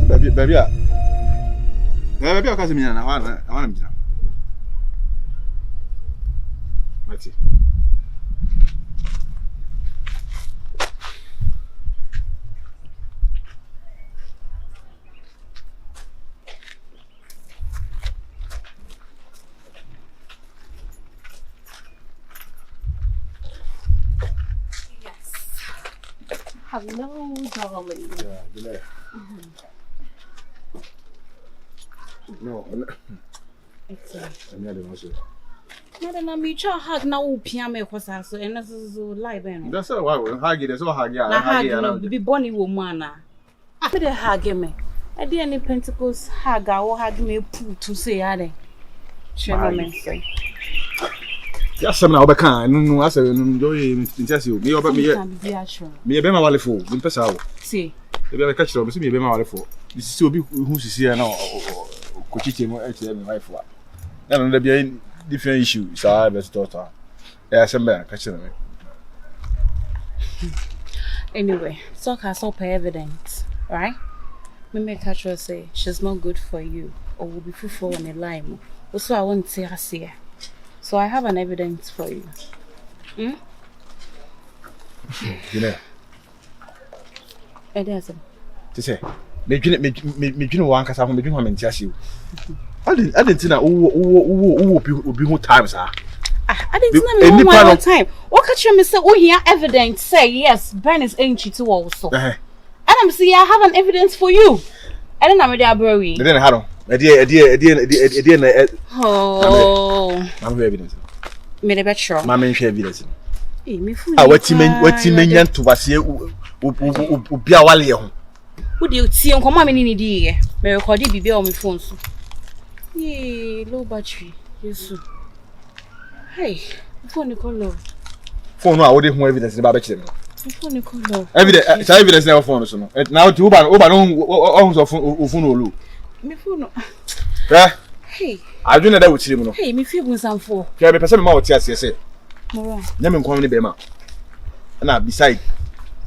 baby. Baby, I can't mean. I want to. Mati. Hello, darling. Yeah, delay. No. I'm not the one. Madam, I'm mutual hug now. Piano was so and this is live. That's why we hug it. That's what hug. Yeah, hug be bonny woman. I could hug me. I did any Pentecost hug or hug me to say, Addy. Chairman say. Just some now, Becca. No, I said, enjoy just you. Me over me. Me a bema wale fo. Me pesa wo. See. Ebe be catch up. Me be bema wale fo. This is obi who sisi na ko chiche mo e me wife wa. Na no be different issue. Sa be daughter. E say me catch me. Anyway, talk has all evidence, right? Me make her say she's not good for you or will be fruitful in a line. Also, I won't say her say. So I have an evidence for you. You know. It doesn't. To say, me dream one kasa me dream how many times you. I didn't know obi who times ah. I didn't know one time. What catch you me say oh here evidence say yes, Ben is ancient too also. And I'm say I have an evidence for you. I don't know me dey abroad. Then how do? Oh. I'm evidence. Me the bet sure. Mama share evidence. Eh, me fool. Ah, what you mean to was here ubia wale ho. Who do you see on come me ni di me record bibi on my phone so. Yeah, low battery. Yes. Hey, phone call. Phone no we dey ho evidence ba be kire me. Phone call. Evidence na phone so no. Now to uba no so phone olu. Me phone. Hey. I don't know that with you. Hey, me feel bun for. Yeah, be person ma what you say. Mora. Na me nkwam ni be ma. Na beside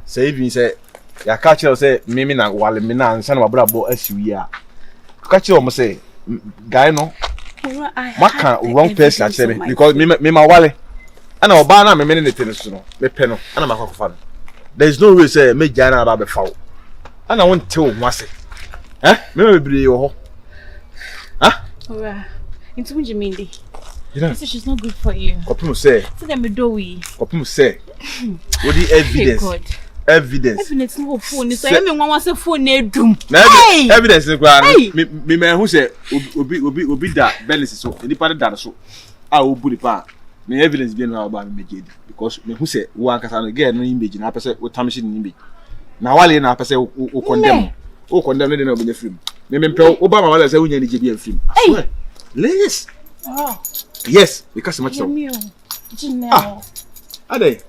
say even say ya catch you say me na wale me na ansa na wabrabo asiwi a. Catch you mo say guy no. Mora, I maka wrong person actually because me ma wale. Ana oba na me ne tennis no. Me pe no. Ana makwafa no. There is no way say me jana ba be fawo. Ana won tell ho ase. Me bebre yo ho. Alright. Into what you mean? You know, she's not good for you. Kopum say. So them do we. Kopum say. What the evidence? Evidence no phone. So you mean one was a phone na dum. Hey! Evidence is kwa me who say obi da balance so. Any part da so. Ah obu pa. Me evidence be na ba me gedi because me who say one kasa no get no image na person o tamshi ni image. Na wale na person o condemn. O condemn no dey na obi film. Me mpe Obama wala say unya ni jebi film. Hey. Yes. Oh. Yes, because much so. Ade.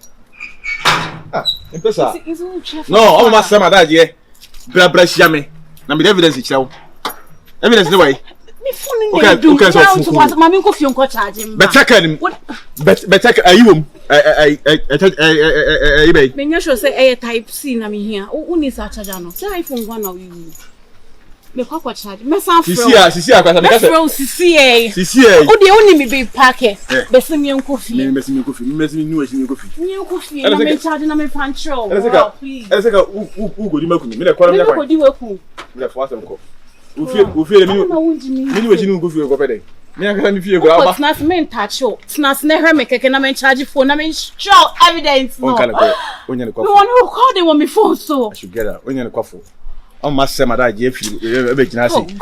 Empesa. No, all my sama that ye. Bra shame. Na me evidence chiao. Evidence no way. Me phone okay, so mama ko fion ko charge mba. Better ayum. Ibe. Me nya sure say type C na me here. Uni sa charger no. Say iPhone 1 na we. Me kwa charge. Me san fro. Sisi akwasa because. Sisi O de oni me be park e. Be se me nkofi. Me se me nkofi. Me se me nu esi nkofi. Me nkofi na me charge na me pancho. Please. Elese ka u godi makunu. Me na kwa na kwa. Me godi weku. Me for asem ko. U fie me nu esi nu nkofi ko pede. Me aka mi fie ko aba. Snap me touch o. Snap na hwe me keke na me charge phone na me show evidence no. On kala ko. Onya ne kwa. Me won call them on my phone so. I should get her. Onya ne kwa fo. On must say, Madame, if you ever can see.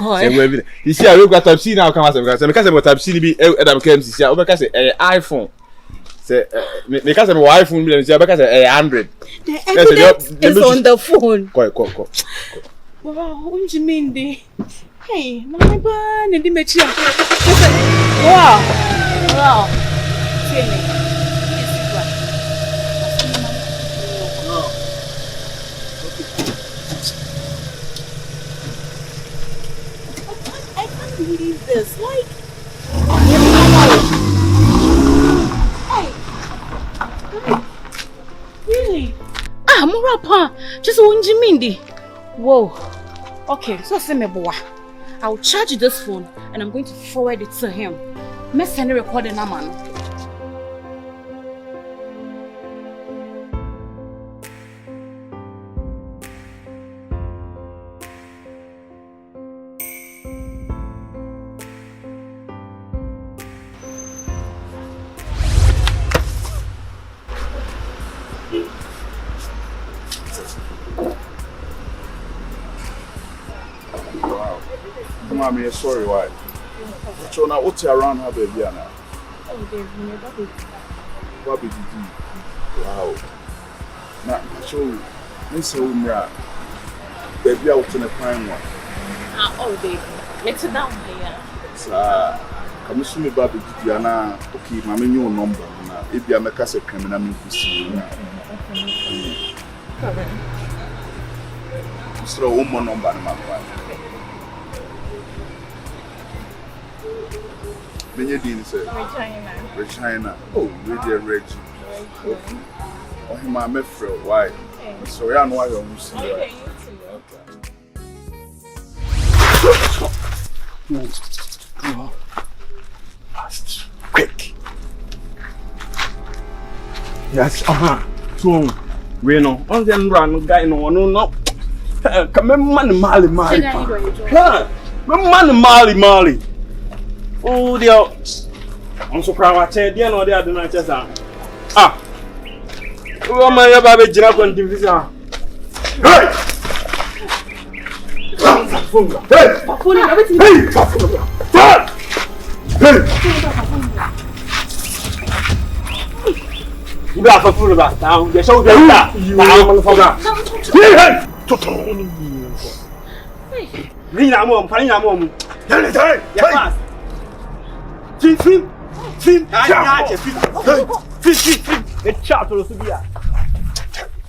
You see, I look at type C now. Come as because I type C be Adam came to see. I because iPhone. Say, because I'm iPhone, because 100. The evidence is on the phone. Go. Wow, what do you mean, de? Hey, no, my man, and the mature. Wow. See me. Believe this, like, hey, really? Murapa, just one Jimindi. Whoa, Okay, so say me boy. I'll charge this phone and I'm going to forward it to him. Me send a recording number. Mommy, sorry, why? So now, what's around her baby now? Oh, baby, What did you do? Wow. Now, so, Miss Umra, baby, out in a prime one. Oh, baby, let's sit down here. Sir, come to me, Baby Diana. Okay, Mammy, your number. If you are a criminal, I'm going to see you. So, one number, my wife. Regina. Regina. Oh, Reggie. Oh, my mefro. Why? So, I know why you're okay. Fast. Quick. Yes, so, we know. All them run guy no. Come on, Mali. Mali. Oh, dear. I'm so proud. I said, dear, no, they are the night. Ah, oh, my baby, Jack on division. Hey! You got a fool about town. They showed that. You are forgot. Lean a mom, funny a mom. Yes. Film. The chat will be.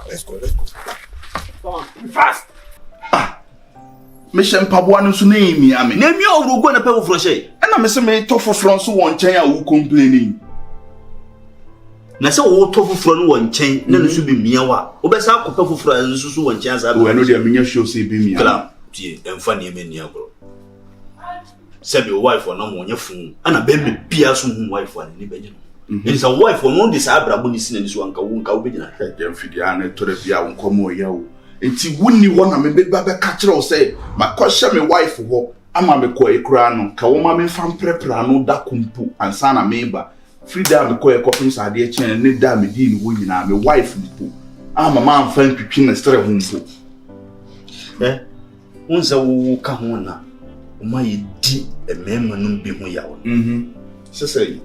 Let's go. Come on, fast. Mission Pabuano to name me. Name your will go and a pebble for shade. And I'm a tough France one chain who complaining. Na se wo tofu fro no won chen na no so be miawa obesa akopafo fro nso so won chen asa we no dey minya show say be miawa kla tie emfa ne me nia gro se be wife no mo nya fun ana be me bia so hu wife ani ne be gye no it is a wife no dey sa abrabo ni sina ni so anka wo nka wo be gina dem fidi ana to dey bia wo nkomo ya wo enti wonni ho na me be ba ka kire wo say makɔhye me wife ho ama me kɔ ekura no ka wo ma me fam prepra no da kumpu ansa na meba freedom ko e kopin sa de chen ne da me di ni wo nyina me wife mpo ama ma amfa ntwitwi na stre ho mpo unza wo ka ho na o ma ye di e mema no bi ho yawo sesei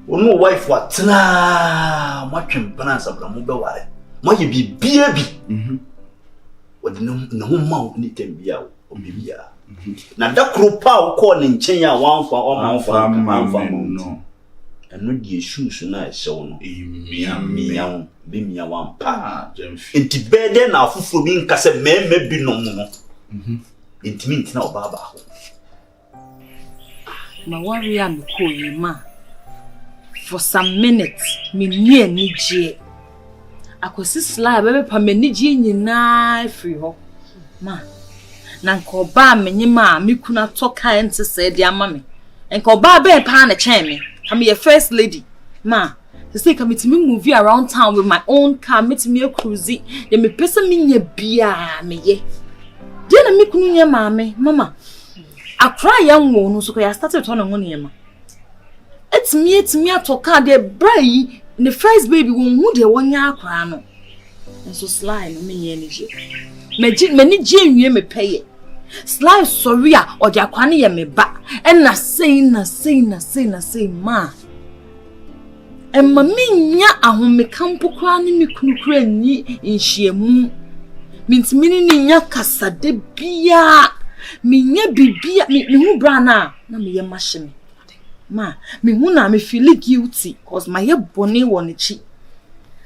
ono wife wa tena ma twempana sabra mo be ware ma ye bibia bi wodi na ho ma ni tembia o bibia na da kropa o ko ne nchen ya wanfa o manfa no eno die shoes na ehyew no mia be mia wampa enti bede na afufuro bi nka se meme bi no no enti minti na obaba ho ma worry am ko yima for some minutes me nie ni je akosi slide bebe pa me ni je nyina free ho ma na nko ba menyima me kuna toka ente se de ama me nko ba be pa na chen me I'm your first lady, ma. To say come to me movie around town with my own car, meet me a cruising. They me person me ye bia me ye. Then me kunu ye mama. I cry young one so I started on one ye ma. It's me a talker de bray. The first baby who de 1 year cry no. And so sly no me energy. Me ye me pay it. Slide sorry or jakwane ye me ba and na say ma and mami nya ahome kampo kwa ni me kunukura ni nhyiemu minti mini ni nya kasa de bia me nya bibia me hu bra na me ye mahye me ma me hu na me feel guilty cause my ye bone won chi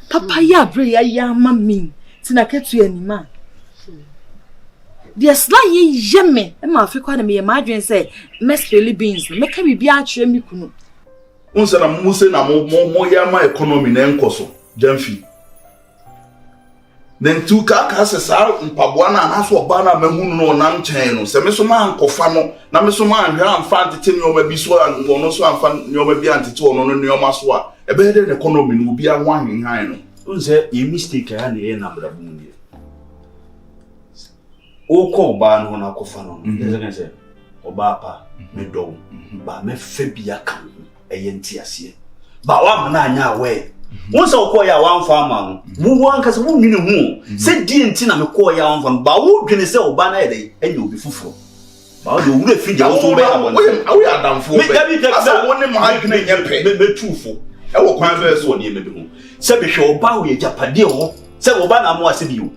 papa ya bre ya mami tina ketu anima the slide ye yeme e ma Africa na me imagine say mess beans make me bia atwe me kunu unsa na mo se na mo ya ma economy na enkoso jamfi then two kaka se sa mpaboa na so oba na mahunu no na nchen no se me so ma nkofa no na me so ma anhwe amfa antete ne oba bi so no so amfa ne oba bi antete ono no ne oma so a ebe de economy no obi anwa hwenhan no unse e mistake ya na e na brabu ni o ko ba no na kofa no ye se oba pa me do ba me fa bia kan eye ntiase ba wa na anya we won se ko ya wan fa ma no wo anka se wo nwini hu se die nti na me ko ya wan fa ba wo dwene se oba na ye dey enya obi fufuro ba wo de wure fi ja wo so be abon awu ya damfo be asa won ne mo ha dwene nye pe me tufo e wo kwan be so oni me bi hu se be hwe oba wo ye japade ho se oba na mo ase bi o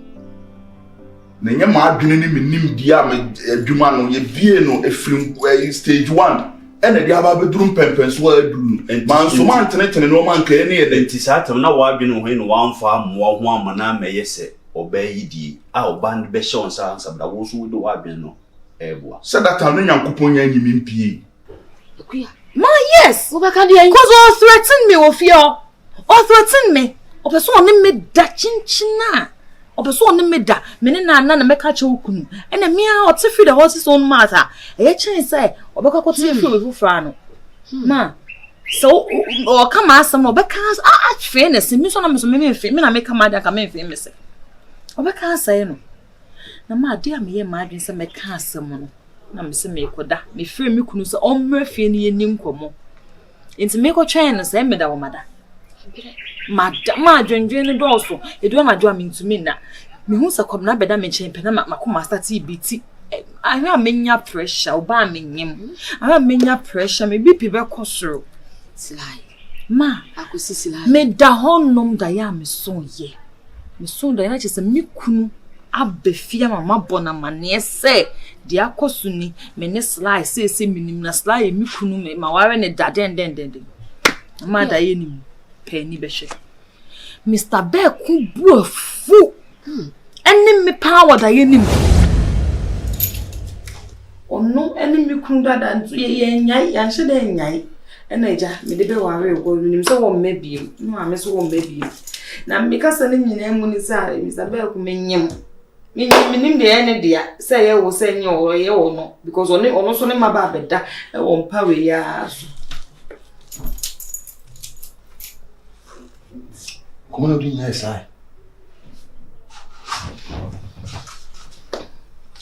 na nye ma adwene ne menim dia me adwuma no ye bie no efrim stage 1 ene dia ba bedrum pempen so aduru man so man tenetene no man kan ne ye denti satem na wa adwene ho no wanfa mo ho amana meye se oba yidi a oba ne be shon sa ansabda wo so do wa adwene no eboa se data no nyankopon nya nyimi mpie akuya ma yes wo beka dia cause o threaten me wo fear o threaten me o person on me da chinchina obeso on me da me ne na meka che okunu ena me a ote fi the horses on matter e chen say obeka ko te fi ofufra no ma so o kama asem no obeka fairness me so na me so me fi me na meka ma da ka me fi me se obeka say no na ma de am ye ma adwen se meka asem no na me se me koda me fi me kunu se o mra fi ne yenim komo enti me ko twen no se me da wo mada ma dwendwen do so edu ma dwa mintumi na me hu se kom na beda me chempe na makoma start ibiti ahwa menya pressure oba menyem ahwa menya pressure me BP be kosoro silai ma akosi silai me da honnom da ya me so ye me so da na chese me kunu abefia mama bona mane se dia akosu ni me ne silai se minim na silai me kunu me ma ware ne da den ma da ye nim penny beshe Mr. Beku buafu enemy power da yenim onu enemy kunda da ntu ye nyai ya hye da nyai ena eja me de be ware go nim so wo mebiem no ame so wo mebiem na me kasa ne nyina mu ni sa Mr. Beku menyem minim de ene dia say ye wo say nye wo ye wo no because ono so ne maba abeda e wo mpa we ya so Comment on dit ça?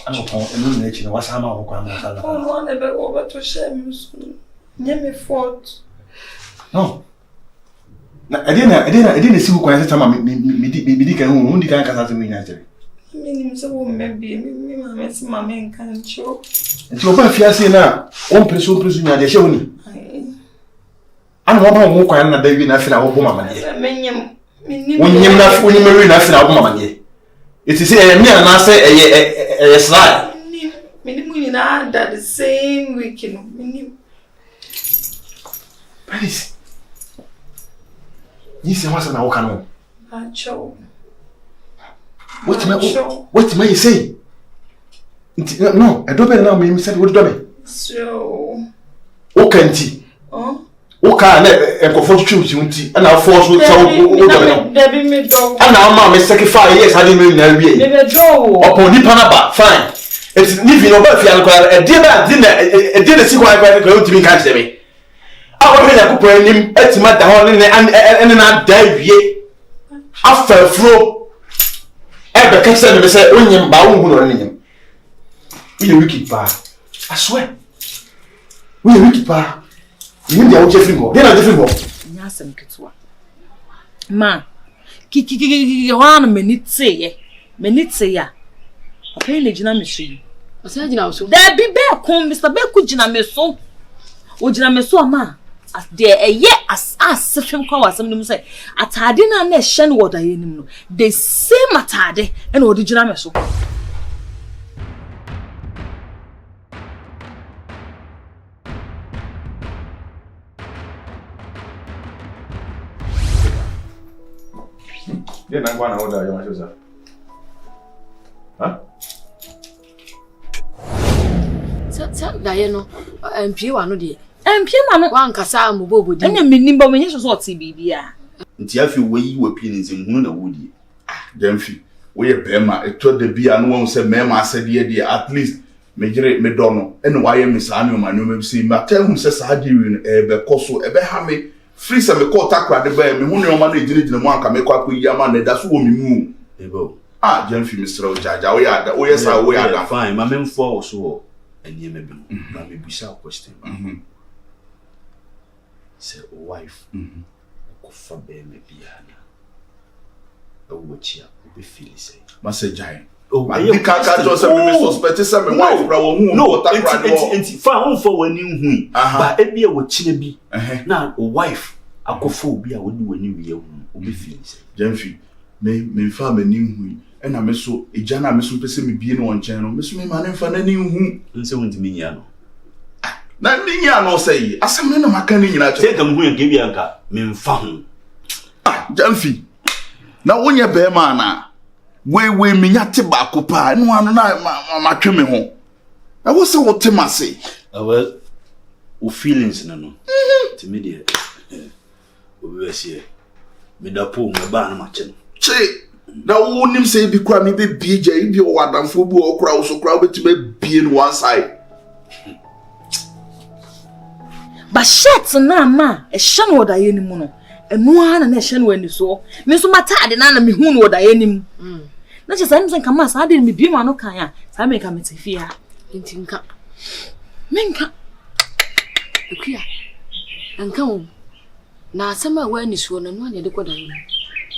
Alors, on est là, on va s'amarrer quoi, mon salon. On est on va toucher, monsieur. N'y me faute. Non. Elle si vous connaissez ça, me dit qu'on dit qu'un cas de ménage. Mais nous sommes même bien, mais c'est ma main quand tu vas pas fier là. On peut se présumer à des choses. Ah non, on va quand même d'ailleurs na fila au bon moment. Onyem na fu onyem na fina oboma manye eti say e me na say e slide minim nyina that the same week no minim Paris ni se wasa na woka no acho what may you say no I don't know me said what do me so okanti Oka na enkofo twuchi nti na force so Debi me do ana ma me sacrifice yes I didn't know wie me do upon ni pana ba fine it's ni vi no ba fi alko e dey ba di na si kwa ba ko timi kan se me a wo hwe yakopɔ anim atima da ho ne na da wie afafro e be ka se me se onyim ba wo hu no ne nyim we wicked pa I swear we wicked pa you dey out Jeffrey go. Dey na Jeffrey go. Nya asem ketwa. Ma. Ki wan menite ya. Open le gina me so yi. O se gina so. Da bi be kon Mr. Beku gina me so. O gina me so ama. De eye as fem kwa wasem nim say atade na na hye no woda ye nim no. The same atade and o di gina me so. Yeah, I'm going to order your answer. Huh? So, Diana, MP one of the MP man one Casa Mubo, and then minimum when you saw TBB. Nti afi we yi wapin nzem hunu na wodi. Jamfi. we bema eto de bia no won say mema asede de at least me gire me do no ene wa ye me saa me ma no me si ma tell him say saa de wi no e be koso e be ha me free say me call takra de ba me hu ne o ma na ejine mo anka me kwa yi ama na da so wo me mu ebo Jenfi Mr. Jaja we ada o yes I we ada fine ma me mfo so enie me bi na me bisa question say wife ko fa be me bia na o wo chia o be feel say ma say jai oh I can't just say me suspect say me wife bra wo hu no enti fa won fo wani hu ba e bia wo chine bi na o wife akofo bi a woni wani wiye hu o be feel say Jenfi me fa me ni hu na me so ejana me so pese me bie no nchen no me so me ma ne fa na ni hu nse wonti me nya no na ni nya no say asem ne na maka ni nyina che kam hu yan ke bia nka me mfa hu Jenfi na wonye be ma na we me nya te ba ko pa no anu na ma twe me ho na wo se wo te ma se well o feelings no ti me dia o be se me da po me ba na ma che no che na wo nim say bi kwa me be bie ibi o wadamfo bi o kra wo so kra wo betime bie no one side ba shirt na ma e hye no da ye ni mu no enu ana na hye no ani so me so mata ade na me hu no da ye ni mu na che san kama sa ade me bie ma no kan ya sa me ka metefia Intinka. menka Ekuya. Anka wo. Na asema wa ni so na no ane de koda yi.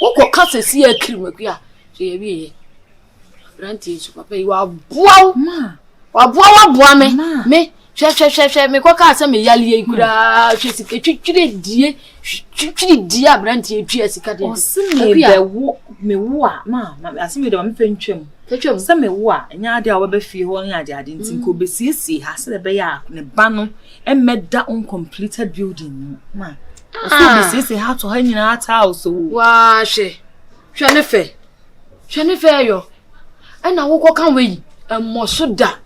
Woko kasa si akiri makuya. Se ye bi. Ranti su papa yi wa boa ma wa boa me. Me hwe me koka asa me yale yi kura hwe sika twitwire die abranti etwa sika de. o se me be wo me wo a ma ase me de ma fe ntwam Twetwam se me wo a nya ade a wo be fie ho nya ade ntin ko be siesie ha se be ya ne ba no emeda uncompleted building ma so be siesie ha to ha nyina ata house wo wa hwe ne fe yo na woko kan we moso da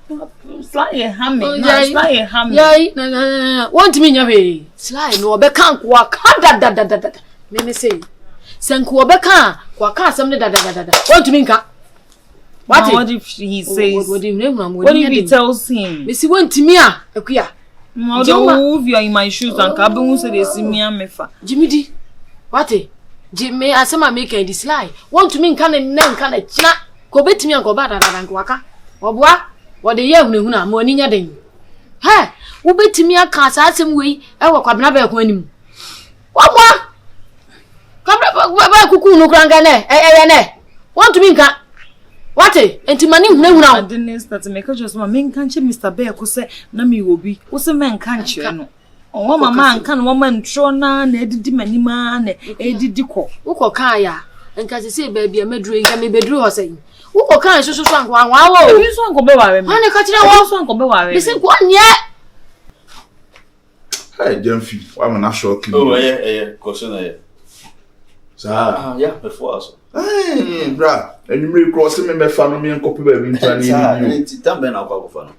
sly hammy sly hammy yai na want me nya we sly no be kan kwa ka da me say senku obe kan kwa ka asem ne da want me nka what if he says what if he tells him me see want me a akuya no do you are in my shoes and ka be hu say dey see me amefa jimidi what Jimmy asema make and sly want me nka na china ko betimi anko ba da nkwaka obua wo de ye hunu na ma oni nya den he wo betimi aka asasem wei e wo kwabena ba ko anim obua kwabena ba kuku nu kranga ne ne want me nka what enti mani hunu na didn't start make just ma men kan che Mr. Bear ko se na mi obi wo se men kan che no o mama nka no mama ntro na edidi manima na edidi ko wo kan ya nka se ba bia meduru nka me beduru ho sen wo kan so anko anwa wo bi so anko be ware me ani ka kire wo so anko be ware me bisi ko nye hey Jenfi wa me na shock you oh koso na ye sa yeah before so bra enimre cross me fa no me enkope ba bi ntani ni ni tambe na kwa kofa no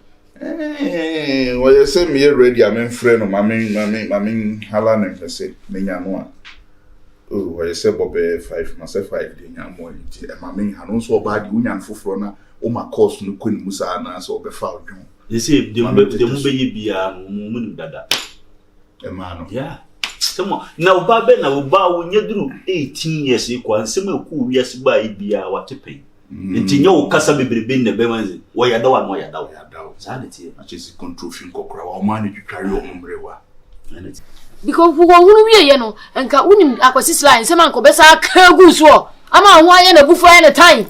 well say me ready am friend no mami hala na kase me nya no a oh well say bobe 5 myself 5 de nya mo nti e mami hanu so ba di unya foforo na o ma course no kwani musa na so be fa odwon they say de mu be ye bia no mu dada e ma no yeah Somo na uba be na uba wo nyeduru 18 years kwa nsem eku wiase ba ibia watepen nti nye wo kasa bebrebe na be manzi wo yada wa no yada sanity achesi control fin kokora wa mani twitware o mumrewa because wo hunu wie ye no nka unim akwasi slide nsem anko be sa kagu so ama ho aye na bufu aye na time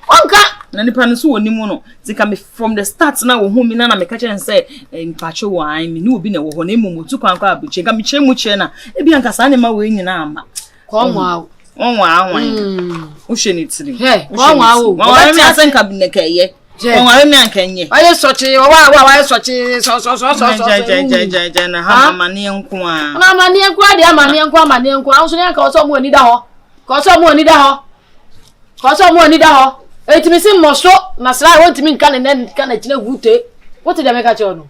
onka na nipa no so woni mu no tika me from the start na wo hu mi na me ka kire nse mpache wo an mi ni obi na wo ho na emu tu kwan kwa abuche ga me kire mu kire na e bia nka sa ne ma we nyina ama kwa nwa wo hwe ni tiri kwa nwa wo wa mi asen ka bi ne ka ye wa mi anka nye aye sochi wa sochi so ja na ha amane nko a na amane nko a de amane nko anso ne ka so mu ani da ho ka so mu ani da ho etimi sim moso na sra want me nka ne nka na kina gute what dey make cho no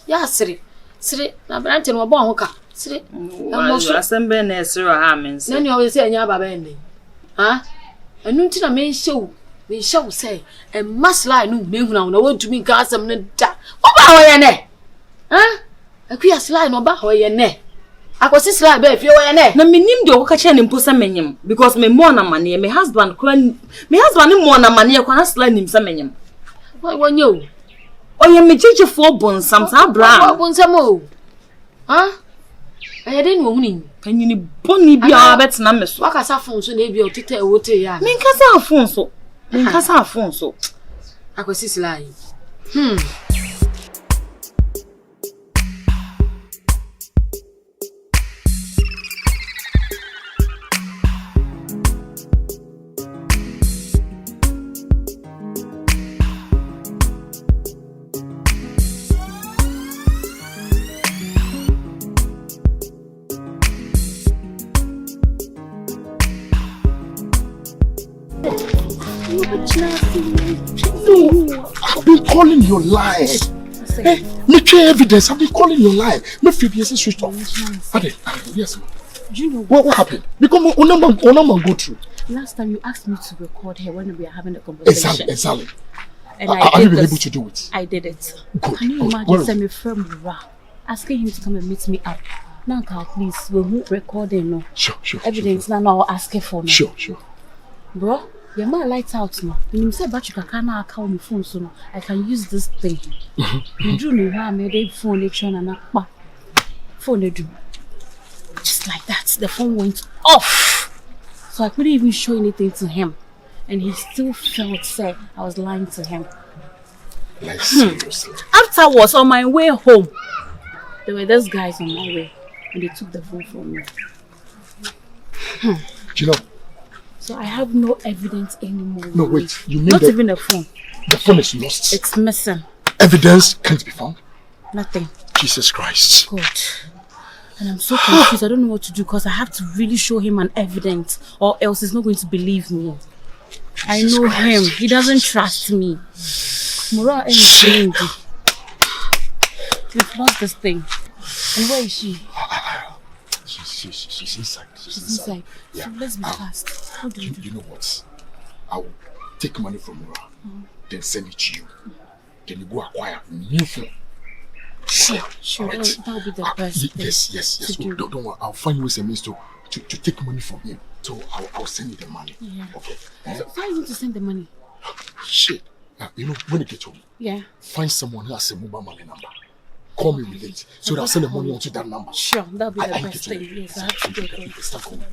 ya siri na branch no bo ho ka siri moso asembe na esiro ha mense nani o se anya baba ende enu nti na me show say e masla no me hu na won to me ka asem ne da oba ho ye ne akuya slide no ba ho ye ne akosi slide be fie ho ye ne na menim de okoka che ne mposa menyem because me mo na mane me husband mo na mane kwa na slide nim sa menyem wonye o oye me jeje fo bonsam sa bra bonsam o ayede ni ohuni panyini boni bia betena me so wakasa fon so na bia otete ewote ya me nkasa afon so akosi slide I've been calling your line. Make sure evidence. I've been calling your line. Make sure you switch off. Yes, ma'am. Do you know what happened? Because we go through. Last time you asked me to record her when we were having a conversation. Exactly. And Are you able to do it? I did it. Good. Can you imagine sending me from Ra, asking him to come and meet me up? Now, please, we won't record it, no. Sure. Evidence now I'll ask her for no. Sure. Bro, your man lights out now. When you say about you can now call me phone so no, I can use this thing. You do know how I made a phone and phone do. Just like that, the phone went off. So I couldn't even show anything to him. And he still felt sad I was lying to him. Like seriously. Afterwards, on my way home, there were those guys on my way and they took the phone from me. You know, so I have no evidence anymore. No, wait. You mean not even a phone. The phone is lost. It's missing. Evidence can't be found. Nothing. Jesus Christ. God. And I'm so confused. I don't know what to do because I have to really show him an evidence or else he's not going to believe me. Jesus I know Christ. Him. He doesn't trust me. Mura is we've lost this thing. And where is she? She's inside. She's inside. Yeah. So let's be fast. What do you do? You know what? I will take money from Mura, then send it to you. Then you go acquire a new phone. Sure. Right. That will be the best. Yes. Don't worry. I'll find ways and means to take money from him. So I'll send you the money. Yeah. Okay. So why you want to send the money? Shit. You know, when you get home, find someone who has a mobile money number. Call me with it so that I'll send the money onto that number. Sure, that'll be the best thing. Yes, I have to get it. Start calling.